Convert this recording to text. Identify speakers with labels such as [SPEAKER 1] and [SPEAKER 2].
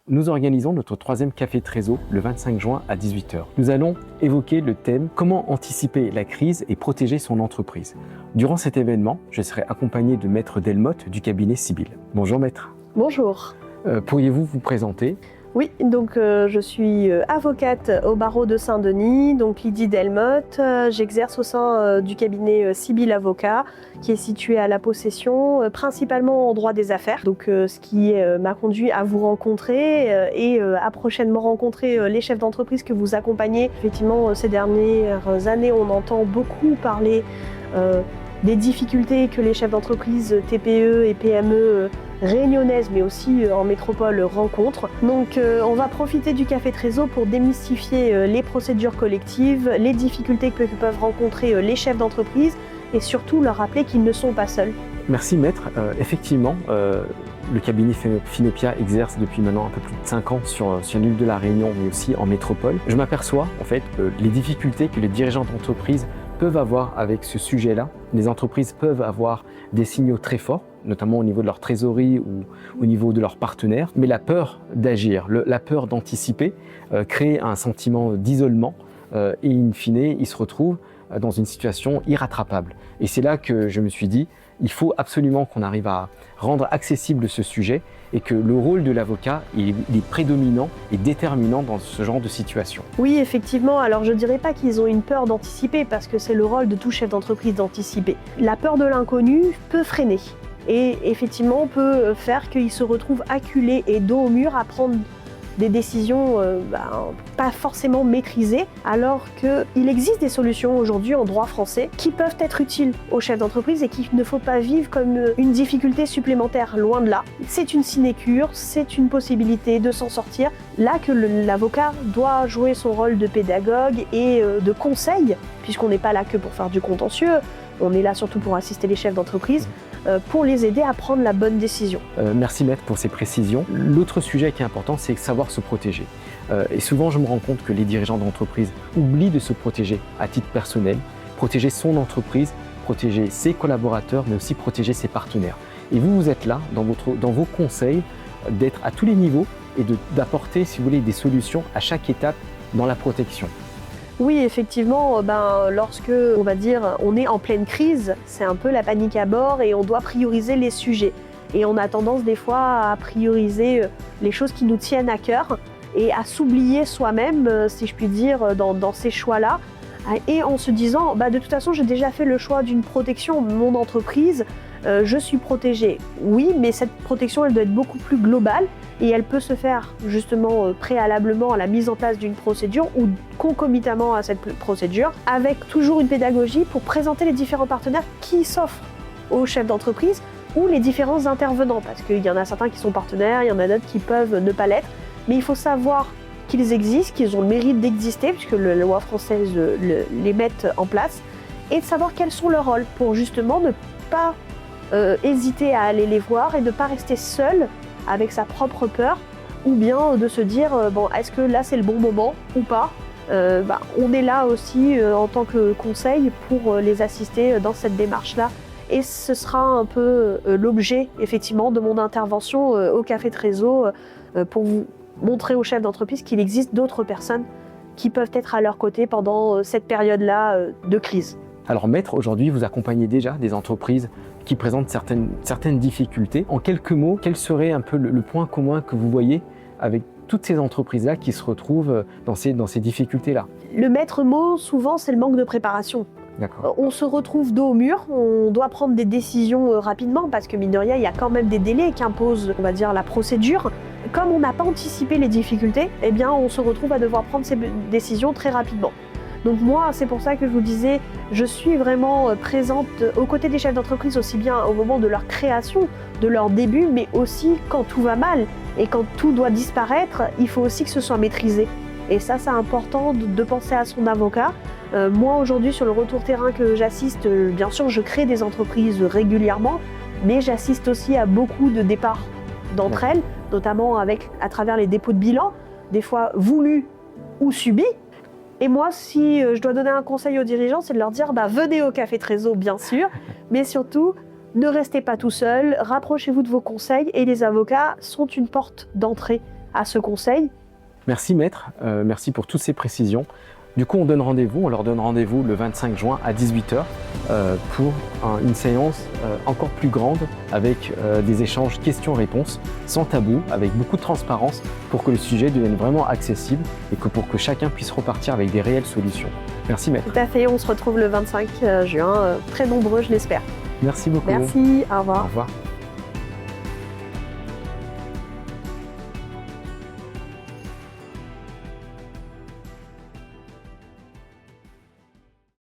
[SPEAKER 1] Nous organisons notre 3e Café Trésor le 25 juin à 18 h. Nous allons évoquer le thème « Comment anticiper la crise et protéger son entreprise ». Durant cet événement, je serai accompagné de Maître Delmotte du cabinet Sibyl. Bonjour Maître.
[SPEAKER 2] Bonjour.
[SPEAKER 1] Pourriez-vous vous présenter ?
[SPEAKER 2] Oui, donc je suis avocate au barreau de Saint-Denis, donc Lydie Delmotte. J'exerce au sein du cabinet Sibyl Avocat, qui est situé à La Possession, principalement en droit des affaires. Donc ce qui m'a conduit à vous rencontrer et à prochainement rencontrer les chefs d'entreprise que vous accompagnez. Effectivement, ces dernières années, on entend beaucoup parler des difficultés que les chefs d'entreprise TPE et PME réunionnaises, mais aussi en métropole rencontrent. Donc on va profiter du Café Trésor pour démystifier les procédures collectives, les difficultés que peuvent rencontrer les chefs d'entreprise et surtout leur rappeler qu'ils ne sont pas seuls.
[SPEAKER 1] Merci Maître. Effectivement, le cabinet Finopia exerce depuis maintenant un peu plus de 5 ans sur l'île de la Réunion, mais aussi en métropole. Je m'aperçois en fait les difficultés que les dirigeants d'entreprise peuvent avoir avec ce sujet-là. Les entreprises peuvent avoir des signaux très forts, notamment au niveau de leur trésorerie ou au niveau de leurs partenaires, mais la peur d'agir, la peur d'anticiper crée un sentiment d'isolement et in fine, ils se retrouvent dans une situation irrattrapable. Et c'est là que je me suis dit, il faut absolument qu'on arrive à rendre accessible ce sujet et que le rôle de l'avocat il est prédominant et déterminant dans ce genre de situation.
[SPEAKER 2] Oui, effectivement. Alors je ne dirais pas qu'ils ont une peur d'anticiper parce que c'est le rôle de tout chef d'entreprise d'anticiper. La peur de l'inconnu peut freiner et effectivement peut faire qu'ils se retrouvent acculés et dos au mur à prendre des décisions pas forcément maîtrisées, alors qu'il existe des solutions aujourd'hui en droit français qui peuvent être utiles aux chefs d'entreprise et qu'il ne faut pas vivre comme une difficulté supplémentaire, loin de là. C'est une sinécure, c'est une possibilité de s'en sortir. Là que l'avocat doit jouer son rôle de pédagogue et de conseil, puisqu'on n'est pas là que pour faire du contentieux, on est là surtout pour assister les chefs d'entreprise, pour les aider à prendre la bonne décision.
[SPEAKER 1] Merci Maître pour ces précisions. L'autre sujet qui est important, c'est savoir se protéger. Et souvent, je me rends compte que les dirigeants d'entreprise oublient de se protéger à titre personnel, protéger son entreprise, protéger ses collaborateurs, mais aussi protéger ses partenaires. Et vous êtes là, dans vos conseils, d'être à tous les niveaux et d'apporter, si vous voulez, des solutions à chaque étape dans la protection.
[SPEAKER 2] Oui, effectivement, lorsque, on va dire, on est en pleine crise, c'est un peu la panique à bord et on doit prioriser les sujets. Et on a tendance des fois à prioriser les choses qui nous tiennent à cœur et à s'oublier soi-même, si je puis dire, dans ces choix-là. Et en se disant, de toute façon, j'ai déjà fait le choix d'une protection, mon entreprise, je suis protégée. Oui, mais cette protection, elle doit être beaucoup plus globale et elle peut se faire justement préalablement à la mise en place d'une procédure ou concomitamment à cette procédure, avec toujours une pédagogie pour présenter les différents partenaires qui s'offrent aux chefs d'entreprise ou les différents intervenants, parce qu'il y en a certains qui sont partenaires, il y en a d'autres qui peuvent ne pas l'être, mais il faut savoir qu'ils existent, qu'ils ont le mérite d'exister, puisque la loi française les met en place, et de savoir quels sont leurs rôles, pour justement ne pas hésiter à aller les voir et ne pas rester seul avec sa propre peur, ou bien de se dire, est-ce que là c'est le bon moment ou pas ? On est là aussi en tant que conseil pour les assister dans cette démarche-là. Et ce sera un peu l'objet, effectivement, de mon intervention au Café Trésor pour vous montrer aux chefs d'entreprise qu'il existe d'autres personnes qui peuvent être à leur côté pendant cette période-là de crise.
[SPEAKER 1] Alors Maître, aujourd'hui, vous accompagnez déjà des entreprises qui présentent certaines difficultés. En quelques mots, quel serait un peu le point commun que vous voyez avec toutes ces entreprises-là qui se retrouvent dans ces difficultés-là? Le
[SPEAKER 2] maître mot, souvent, c'est le manque de préparation. On se retrouve dos au mur, on doit prendre des décisions rapidement parce que mine de rien, il y a quand même des délais qu'impose, on va dire, la procédure. Comme on n'a pas anticipé les difficultés, on se retrouve à devoir prendre ces décisions très rapidement. Donc moi, c'est pour ça que je vous disais, je suis vraiment présente aux côtés des chefs d'entreprise, aussi bien au moment de leur création, de leur début, mais aussi quand tout va mal et quand tout doit disparaître, il faut aussi que ce soit maîtrisé. Et ça, c'est important de penser à son avocat. Moi, aujourd'hui, sur le retour terrain que j'assiste, bien sûr, je crée des entreprises régulièrement, mais j'assiste aussi à beaucoup de départs d'entre elles, notamment à travers les dépôts de bilan, des fois voulus ou subis. Et moi, si je dois donner un conseil aux dirigeants, c'est de leur dire venez au Café Trésor, bien sûr, mais surtout, ne restez pas tout seul, rapprochez-vous de vos conseils et les avocats sont une porte d'entrée à ce conseil.
[SPEAKER 1] Merci maître, merci pour toutes ces précisions. Du coup, on leur donne rendez-vous le 25 juin à 18 h pour une séance encore plus grande avec des échanges questions-réponses sans tabou, avec beaucoup de transparence pour que le sujet devienne vraiment accessible et pour que chacun puisse repartir avec des réelles solutions. Merci maître.
[SPEAKER 2] Tout à fait, on se retrouve le 25 juin, très nombreux je l'espère.
[SPEAKER 1] Merci beaucoup.
[SPEAKER 2] Merci, au revoir.
[SPEAKER 1] Au revoir.